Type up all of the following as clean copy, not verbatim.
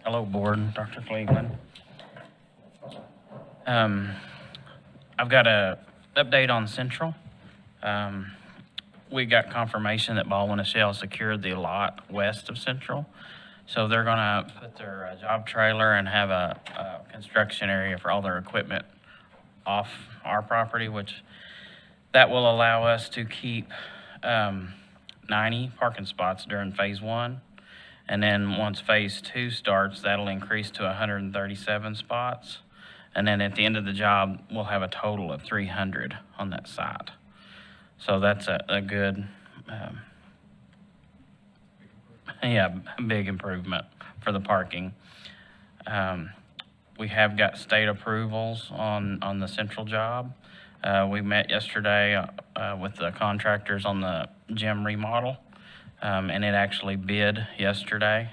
Hello, Board, Dr. Cleveland. I've got a update on Central. We got confirmation that Baldwin and Shell secured the lot west of Central. So they're gonna put their job trailer and have a construction area for all their equipment off our property, which that will allow us to keep 90 parking spots during phase one. And then once phase two starts, that'll increase to 137 spots. And then at the end of the job, we'll have a total of 300 on that site. So that's a good, big improvement for the parking. We have got state approvals on the central job. We met yesterday with the contractors on the gym remodel, and it actually bid yesterday.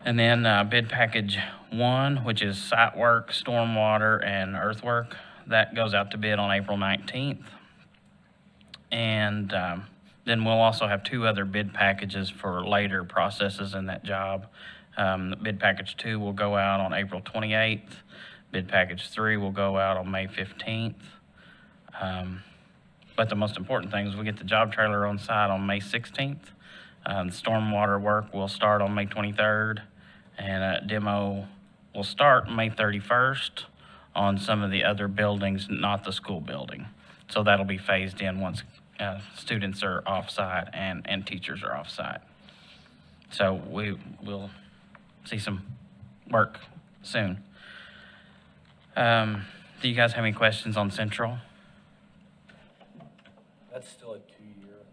And then bid package one, which is site work, stormwater, and earthwork, that goes out to bid on April 19th. And then we'll also have two other bid packages for later processes in that job. Bid package two will go out on April 28th. Bid package three will go out on May 15th. But the most important thing is we get the job trailer on site on May 16th. The stormwater work will start on May 23rd, and demo will start May 31st on some of the other buildings, not the school building. So that'll be phased in once students are off-site and teachers are off-site. So we will see some work soon. Do you guys have any questions on Central? That's still a 2-year.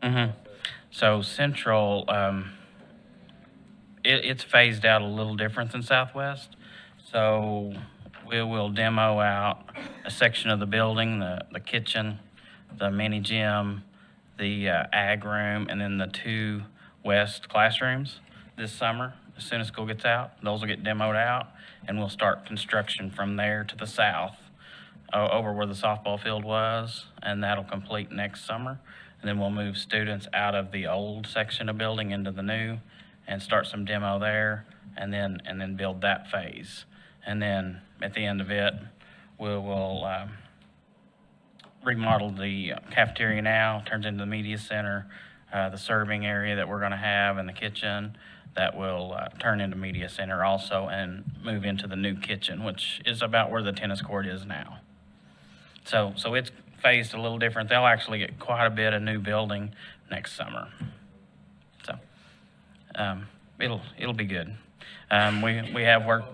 Mm-hmm. So Central, it's phased out a little different than Southwest. So we will demo out a section of the building, the kitchen, the mini gym, the ag room, and then the two west classrooms this summer. As soon as school gets out, those will get demoed out, and we'll start construction from there to the south, over where the softball field was, and that'll complete next summer. And then we'll move students out of the old section of building into the new and start some demo there, and then build that phase. And then at the end of it, we'll remodel the cafeteria now, turns into the media center, the serving area that we're gonna have in the kitchen, that will turn into media center also, and move into the new kitchen, which is about where the tennis court is now. So it's phased a little different. They'll actually get quite a bit of new building next summer. So it'll be good. We have work.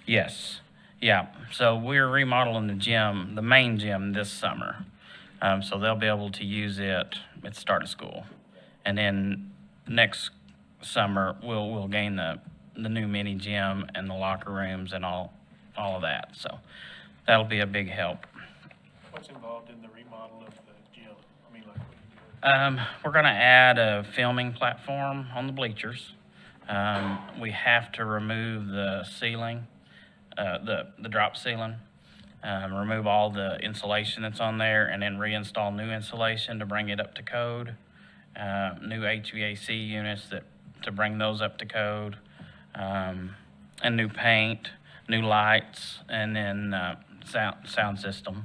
Yes, yeah. So we're remodeling the gym, the main gym, this summer. So they'll be able to use it at the start of school, and then next summer we'll gain the new mini gym and the locker rooms and all of that. So that'll be a big help. What's involved in the remodel of the gym? I mean, like, what are you doing? We're gonna add a filming platform on the bleachers. We have to remove the ceiling, the drop ceiling, remove all the insulation that's on there, and then reinstall new insulation to bring it up to code. New HVAC units to bring those up to code, and new paint, new lights, and then sound system.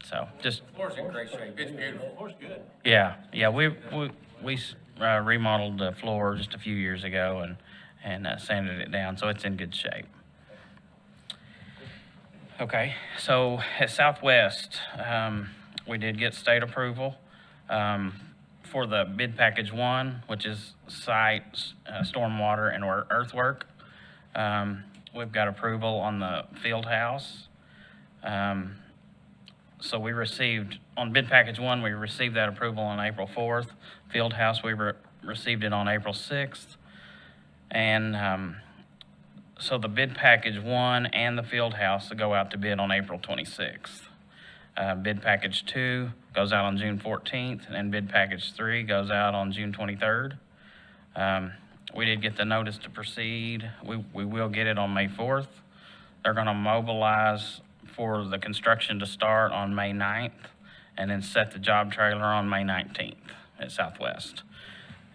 So just The floor's in great shape. It's beautiful. The floor's good. yeah, we remodeled the floor just a few years ago and sanded it down, so it's in good shape. Okay, so at Southwest, we did get state approval for the bid package one, which is site, stormwater, and earthwork. We've got approval on the field house. So we received, on bid package one, we received that approval on April 4th. Field house, we received it on April 6th. And so the bid package one and the field house will go out to bid on April 26th. Bid package two goes out on June 14th, and bid package three goes out on June 23rd. We did get the notice to proceed. We will get it on May 4th. They're gonna mobilize for the construction to start on May 9th, and then set the job trailer on May 19th at Southwest.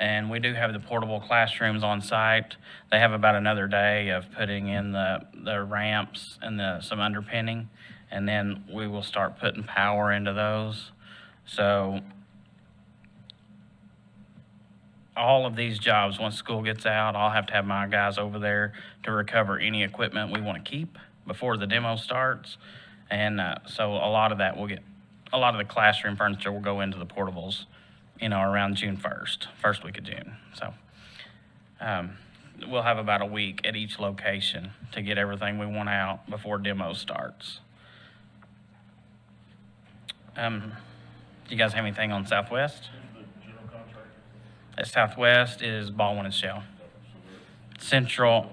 And we do have the portable classrooms on site. They have about another day of putting in the ramps and some underpinning, and then we will start putting power into those. So all of these jobs, once school gets out, I'll have to have my guys over there to recover any equipment we want to keep before the demo starts. And so a lot of the classroom furniture will go into the portables, around June 1st, first week of June. So we'll have about a week at each location to get everything we want out before demo starts. Do you guys have anything on Southwest? At Southwest is Baldwin and Shell. Central.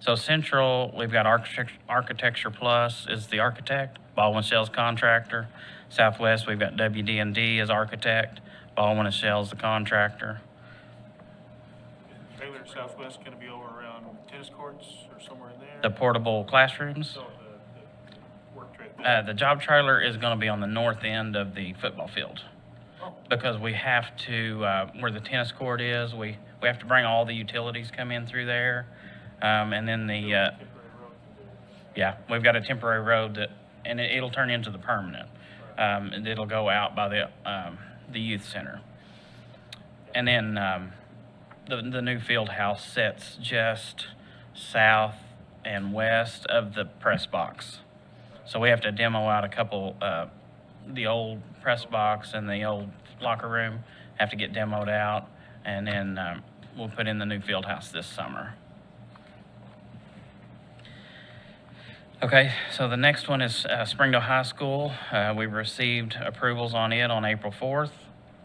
So Central, we've got Architecture Plus is the architect, Baldwin Shell's contractor. Southwest, we've got WD&D as architect, Baldwin and Shell's the contractor. Trailer at Southwest gonna be over around tennis courts or somewhere in there? The portable classrooms. So the work trailer. The job trailer is going to be on the north end of the football field. Because we have to, where the tennis court is, we have to bring all the utilities come in through there. And then we've got a temporary road and it'll turn into the permanent. And it'll go out by the youth center. And then the new field house sits just south and west of the press box. So we have to demo out a couple, the old press box and the old locker room have to get demoed out, and then we'll put in the new field house this summer. Okay, so the next one is Springdale High School. We received approvals on it on April 4th.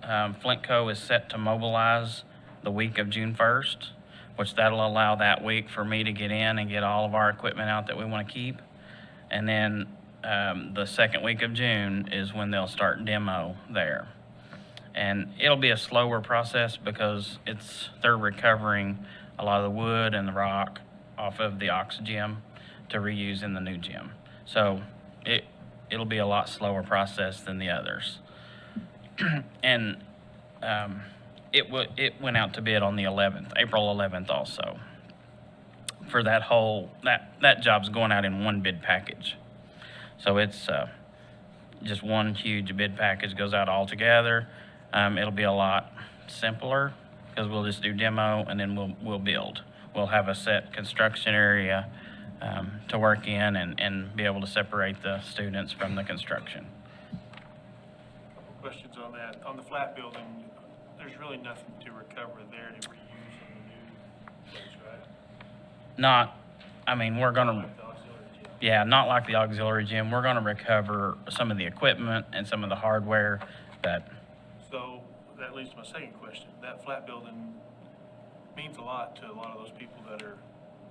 Flintco is set to mobilize the week of June 1st, which that'll allow that week for me to get in and get all of our equipment out that we want to keep. And then the second week of June is when they'll start demo there. And it'll be a slower process because they're recovering a lot of the wood and the rock off of the Ox gym to reuse in the new gym. So it'll be a lot slower process than the others. And it went out to bid on the 11th, April 11th also. For that that job's going out in one bid package. So it's just one huge bid package goes out all together. It'll be a lot simpler because we'll just do demo and then we'll build. We'll have a set construction area to work in and be able to separate the students from the construction. Couple questions on that. On the flat building, there's really nothing to recover there to reuse in the new place, right? We're gonna, Like the auxiliary gym. yeah, not like the auxiliary gym. We're gonna recover some of the equipment and some of the hardware that, So that leads to my second question. That flat building means a lot to a lot of those people that are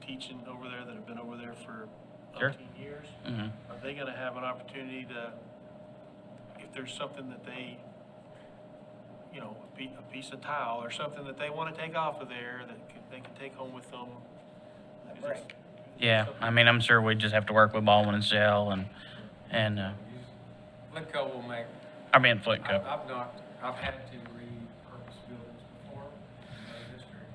teaching over there, that have been over there for Sure. 18 years. mhm. Are they gonna have an opportunity to, if there's something that they, a piece of tile or something that they wanna take off of there that they can take home with them? Is this- Yeah, I'm sure we just have to work with Baldwin and Shell and Flintco will make, Flintco. I've had to repurpose buildings before in my district.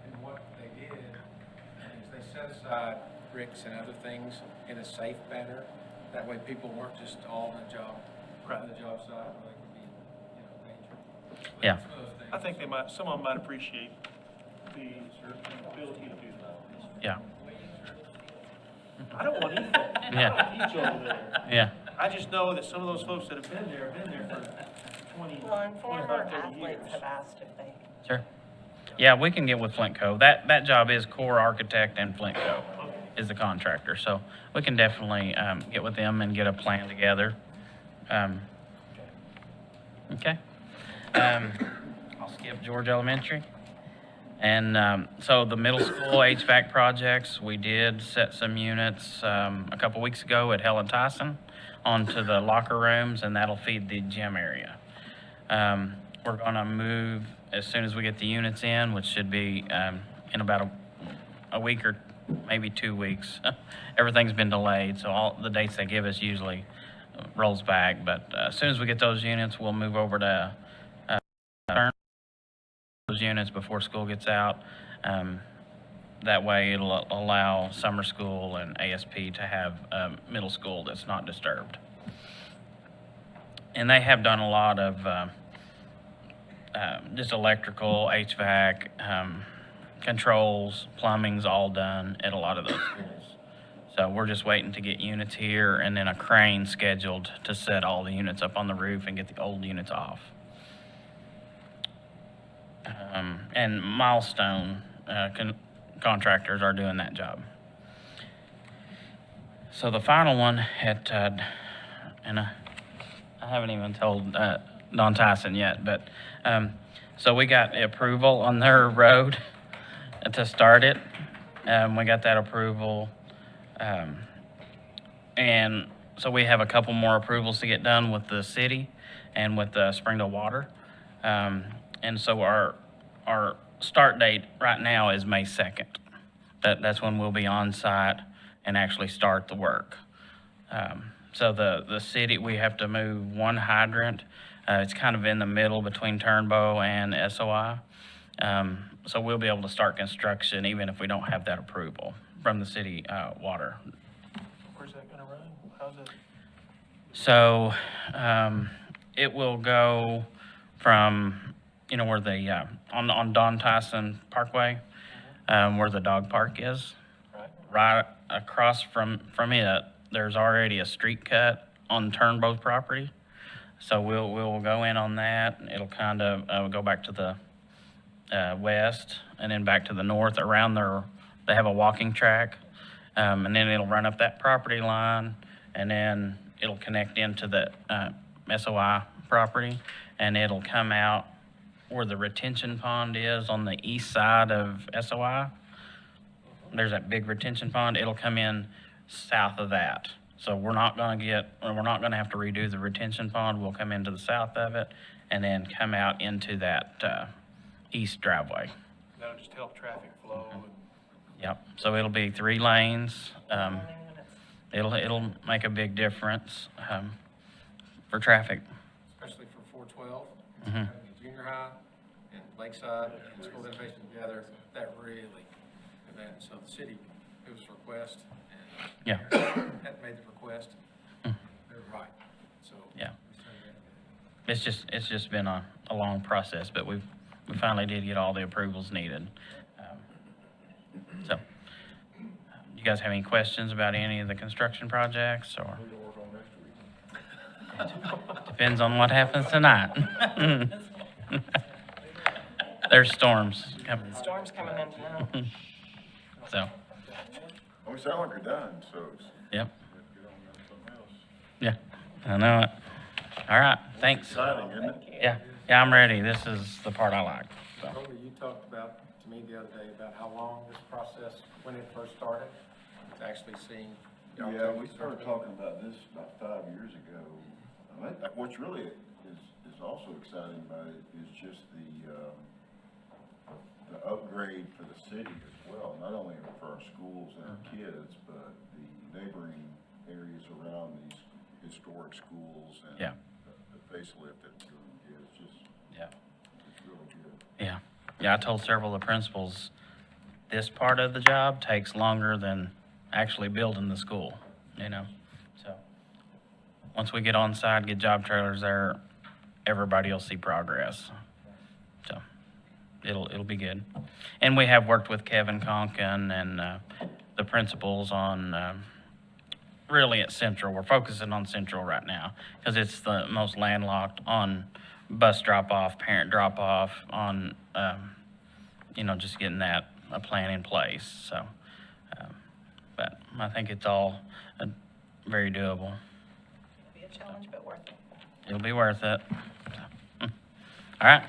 And what they did is they set aside bricks and other things in a safe manner. That way people weren't just all on the job, Right. on the job site where they could be, dangerous. But Yeah. some of those things- I think some of them might appreciate the ability to do that. Yeah, I don't want to eat. Yeah. I don't teach over there. yeah, I just know that some of those folks that have been there for 20, Well, and former 25, 30 years. athletes have asked if they, sure. Yeah, we can get with Flintco. That job is Core Architect and Flintco is the contractor. So we can definitely get with them and get a plan together. Okay. I'll skip George Elementary. And so the middle school HVAC projects, we did set some units a couple weeks ago at Helen Tyson onto the locker rooms, and that'll feed the gym area. We're gonna move as soon as we get the units in, which should be in about a week or maybe 2 weeks. Everything's been delayed, so all the dates they give us usually rolls back. But as soon as we get those units, we'll move over to units before school gets out. That way, it'll allow summer school and ASP to have middle school that's not disturbed. And they have done a lot of just electrical, HVAC, controls, plumbing's all done at a lot of those schools. So we're just waiting to get units here and then a crane scheduled to set all the units up on the roof and get the old units off. And Milestone contractors are doing that job. So the final one at, and I haven't even told Don Tyson yet, but so we got approval on their road to start it. We got that approval. And so we have a couple more approvals to get done with the city and with Springdale Water. And so our start date right now is May 2nd. That's when we'll be on site and actually start the work. So the city, we have to move one hydrant. It's kind of in the middle between Turnbow and SOI. So we'll be able to start construction even if we don't have that approval from the city water. Where's that gonna run? How's it? So it will go from, where the, on Don Tyson Parkway, where the dog park is. Right across from it, there's already a street cut on Turnbow property. So we'll go in on that. It'll kind of go back to the west and then back to the north around they have a walking track. And then it'll run up that property line and then it'll connect into the SOI property and it'll come out where the retention pond is on the east side of SOI. There's that big retention pond. It'll come in south of that. So we're not gonna have to redo the retention pond. We'll come into the south of it and then come out into that east driveway. That'll just help traffic flow and Yep. So it'll be 3 lanes. It'll make a big difference for traffic. Especially for 412, Mhm. having the junior high and Lakeside and school innovation together, that really, and then, so the city, it was a request, and Yeah. had made the request, Mm. they're right, so. Yeah. It's just been a long process, but we finally did get all the approvals needed. So, you guys have any questions about any of the construction projects or? Depends on what happens tonight. There's storms coming. Storm's coming in tonight. So, We sound like we're done, so it's, yep, get on to something else. yeah, I know it. All right, thanks. Exciting, isn't it? Yeah, I'm ready. This is the part I like. So, Toby, you talked about, to me the other day, about how long this process, when it first started, to actually seeing. Yeah, we started talking about this about 5 years ago. What's really is also exciting about it is just the upgrade for the city as well, not only for our schools and our kids, but the neighboring areas around these historic schools and Yeah. the facelift that's doing is just, yeah. it's really good. Yeah, I told several of the principals, this part of the job takes longer than actually building the school, So, once we get on site, get job trailers there, everybody will see progress. So, it'll be good. And we have worked with Kevin Conkin and the principals on, really at Central. We're focusing on Central right now because it's the most landlocked on bus drop-off, parent drop-off, on, just getting that a plan in place. So, but I think it's all very doable. It'll be a challenge, but worth it. It'll be worth it. So, All right.